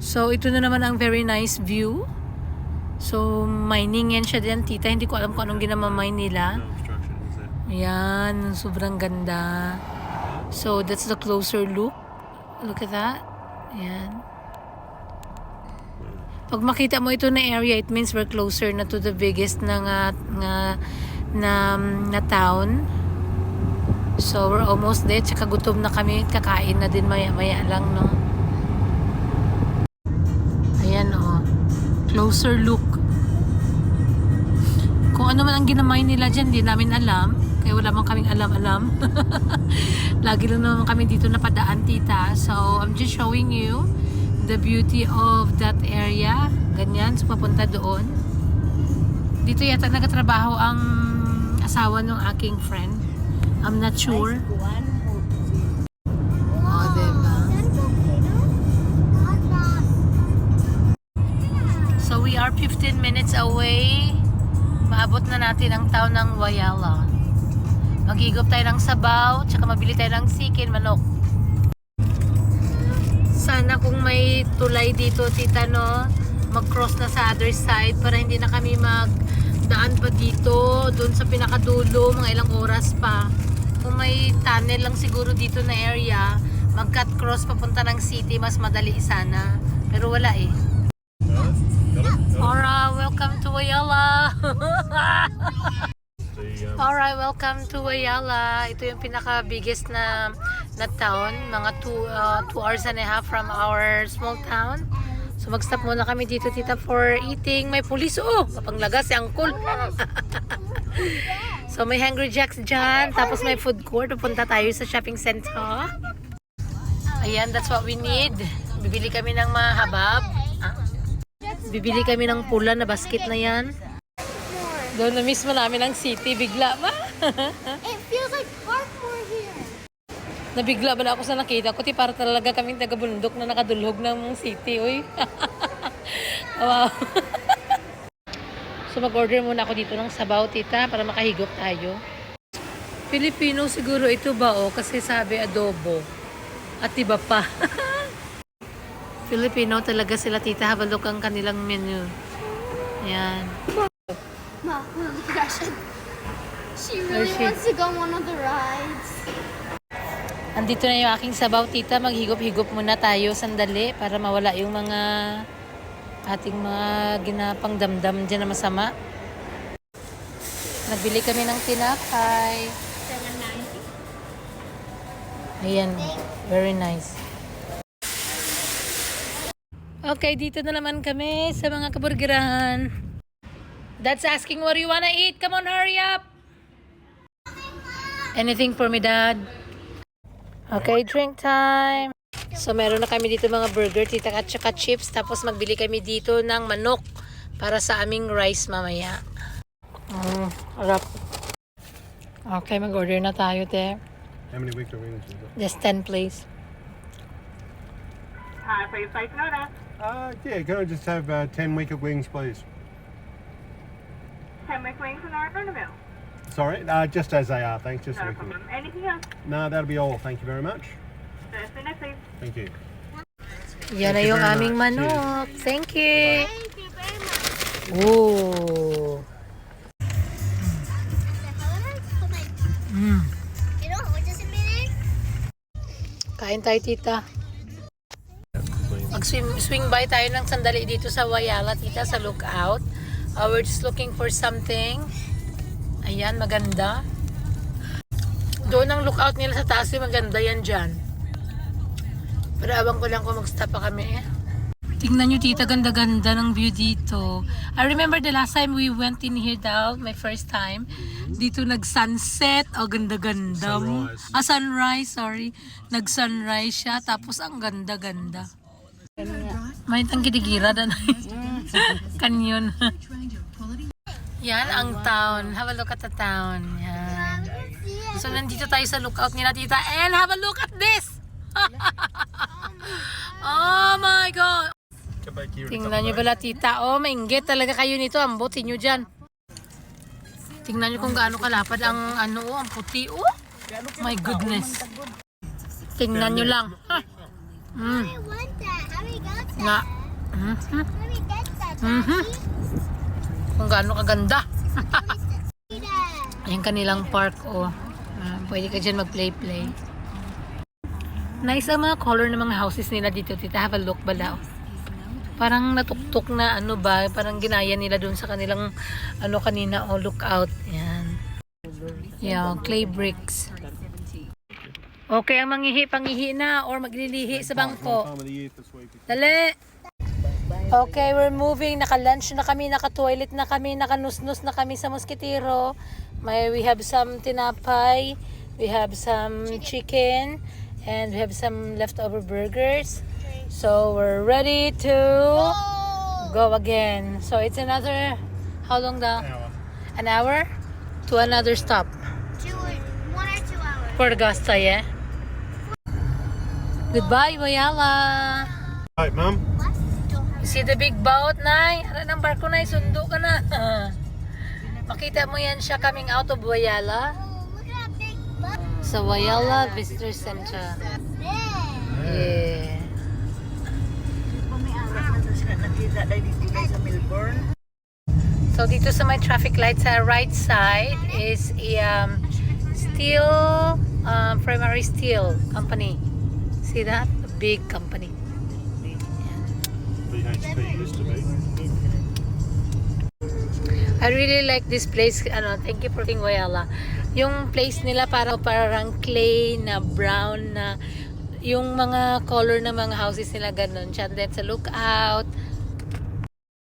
So, ito na naman ang very nice view. So, mining yan siya din, tita. Hindi ko alam kung anong ginamamine nila. No obstruction, is it? Ayan, sobrang ganda. So, that's the closer look. Look at that. Ayan. Pag makita mo ito na area, it means we're closer na to the biggest na town. So, we're almost there. Tsaka gutom na kami. Kakain na din maya-maya lang, no? Ayan, oh. Closer look. Kung ano man ang ginamay nila dyan, di namin alam. Kaya wala man kaming alam-alam. Lagi lang naman kami dito napadaan, tita. So, I'm just showing you the beauty of that area. Ganyan. So, papunta doon. Dito yata nagatrabaho ang asawa ng aking friend. I'm not sure. Oh, diba? So, we are 15 minutes away. Maabot na natin ang town ng Wayala. Maghigop tayo ng sabaw, tsaka mabili tayo ng sikin, manok. Sana kung may tulay dito, tita, no, mag-cross na sa other side para hindi na kami magdaan pa dito, doon sa pinakadulo, mga ilang oras pa. Kung may tunnel lang siguro dito na area, mag-cut cross papunta ng city, mas madali sana. Pero wala eh. Alright, welcome to Wayala. Alright, welcome to Wayala. Ito yung pinaka-biggest na town. Mga 2 hours and a half from our small town. So mag-stop muna kami dito, tita, for eating. May pulis, oh! Kapanglaga si Uncle. So may Hungry Jacks dyan. Tapos may food court. Pupunta tayo sa shopping center. Ayan, that's what we need. Bibili kami ng mahabab. Bibili kami ng pula na basket na yan. Doon na mismo namin ang city. Bigla ba? It feels like park more here. Nabigla ba na ako sa nakita ko? Para talaga kaming taga-bundok na nakadulhog ng city. Uy. Wow. So mag-order muna ako dito ng sabaw, tita, para makahigop tayo. Filipino siguro ito ba, oh? Kasi sabi adobo. At iba pa. Filipino talaga sila, tita. Have a look ang kanilang menu. Ayan. Ma, look at that. She really wants to go on one of the rides. Andito na yung aking sabaw, tita. Maghigop-higop muna tayo sandali para mawala yung mga ating mga ginapang damdam dyan na masama. Nagbili kami ng tinapay. Ayan. Very nice. Okay, dito na naman kami sa mga kaburgerahan. Dad's asking what do you wanna eat? Come on, hurry up! Anything for me, Dad? Okay, drink time. So, meron na kami dito mga burger, tita, at saka chips. Tapos, magbili kami dito ng manok para sa aming rice mamaya. Harap. Okay, mag-order na tayo, te. How many weekly wings is it? Just 10, please. Hi, please take notice. Yeah, can I just have 10 wicked wings, please? 10 McWings and our meal. Sorry, just as they are, thanks. Just No wicked. problem. Anything else? No, that'll be all. Thank you very much. Just the next, please. Thank you. Yan na Thank you yung very aming much. manok. Thank you. Thank you very much. Ooh. You know what does it mean? Kain tayo, tita. Mag-swing by tayo ng sandali dito sa Wayala, tita, sa lookout. We're just looking for something. Ayan, maganda. Doon ang lookout nila sa taas, maganda yan dyan. Pero abang ko lang kung mag-stop pa kami eh. Tingnan nyo, tita, ganda-ganda ng view dito. I remember the last time we went in here daw, my first time. Dito nag-sunset. Oh, ganda-ganda. Sunrise. Sunrise, sorry. Nag-sunrise siya, tapos ang ganda-ganda. May tangkidigira na kanyon. Yan ang town. Have a look at the town. Yan. So, nandito tayo sa lookout nila, tita. And have a look at this! Oh my God! Tingnan nyo pala, tita. Oh, mainggit talaga kayo nito. Ambotin nyo dyan. Tingnan nyo kung gaano kalapad ang ang puti. Oh, my goodness. Tingnan nyo lang. Ha? I want that. How do we go to Nga. Let me get that, Mhm. Kung gaano kaganda. Dad. Ayan kanilang park, oh. Pwede ka dyan mag-play-play. Nice ang mga color ng mga houses nila dito, tita. Have a look ba daw? Parang natuktok na ano ba, parang ginaya nila dun sa kanilang ano kanina, oh, look out. Yan. Yeah, clay bricks. Okay, ang pangihi na or maglilihi sa bangko. Time of the year this week. Dali! Okay, we're moving. Naka-lunch na kami, naka-toilet na kami, naka-nus-nus na kami sa Mosquitero. We have some tinapay, we have some chicken, and we have some leftover burgers. So we're ready to go again. So it's another, how long daw? An hour? To another stop. 1 or 2 hours. For Augusta, yeah? Goodbye, Wayala! Right, Mum. What? Don't have You see the big boat, Nay? Ara ng barko, Nay. Sundo ka na. Makita mo yan siya coming out of Wayala. Oh, look at that big boat. Sa Wayala Visitor Center. There. Yeah. So dito sa may traffic light sa right side is a steel, primary steel company. See that? A big company. BHP used to be. I really like this place. Thank you for being Wayala. Yung place nila parang clay na brown na yung mga color ng mga houses nila ganun siya. Then sa lookout,